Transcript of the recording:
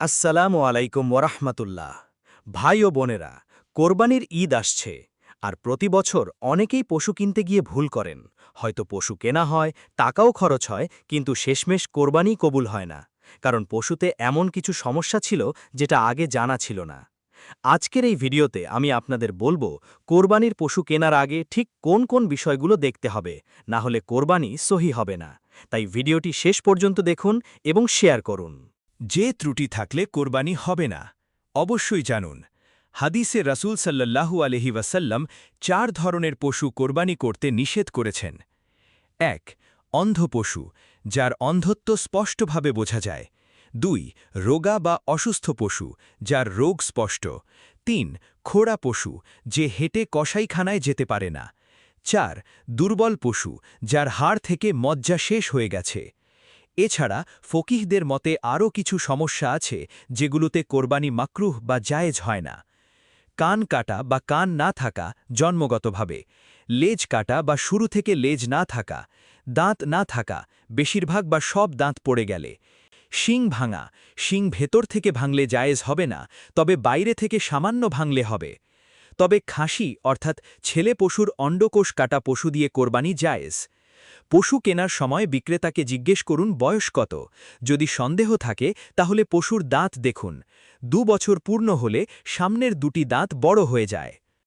আসসালামু আলাইকুম ওরহমতুল্লাহ। ভাই ও বোনেরা, কোরবানির ঈদ আসছে, আর প্রতি বছর অনেকেই পশু কিনতে গিয়ে ভুল করেন। হয়তো পশু কেনা হয়, টাকাও খরচ হয়, কিন্তু শেষমেশ কোরবানি কবুল হয় না, কারণ পশুতে এমন কিছু সমস্যা ছিল যেটা আগে জানা ছিল না। আজকের এই ভিডিওতে আমি আপনাদের বলবো কোরবানির পশু কেনার আগে ঠিক কোন কোন বিষয়গুলো দেখতে হবে, না হলে কোরবানি সহি হবে না। তাই ভিডিওটি শেষ পর্যন্ত দেখুন এবং শেয়ার করুন। যে ত্রুটি থাকলে কোরবানি হবে না, অবশ্যই জানুন। হাদিসে রাসূল সাল্লাল্লাহু আলাইহি ওয়াসাল্লাম ৪ ধরনের পশু কোরবানি করতে নিষেধ করেছেন। ১. অন্ধ পশু, যার অন্ধত্ব স্পষ্টভাবে বোঝা যায়। ২. রোগা বা অসুস্থ পশু, যার রোগ স্পষ্ট। ৩. খোড়া পশু, যে হেঁটে কসাইখানায় যেতে পারে না। ৪. দুর্বল পশু, যার হাড় থেকে মজ্জা শেষ হয়ে গেছে। এছাড়া ফকিহদের মতে আরও কিছু সমস্যা আছে যেগুলোতে কোরবানি মাকরুহ বা জায়েজ হয় না। কান কাটা বা কান না থাকা জন্মগতভাবে, লেজ কাটা বা শুরু থেকে লেজ না থাকা, দাঁত না থাকা, বেশিরভাগ বা সব দাঁত পড়ে গেলে, শিং ভাঙা, শিং ভেতর থেকে ভাঙলে জায়েজ হবে না, তবে বাইরে থেকে সামান্য ভাঙলে হবে। তবে খাসি অর্থাৎ ছেলে পশুর অন্ডকোষ কাটা পশু দিয়ে কোরবানি জায়েজ। পশু কেনার সময় বিক্রেতাকে জিজ্ঞেস করুন বয়স কত। যদি সন্দেহ থাকে তাহলে পশুর দাঁত দেখুন। ২ বছর পূর্ণ হলে সামনের দুটি দাঁত বড় হয়ে যায়।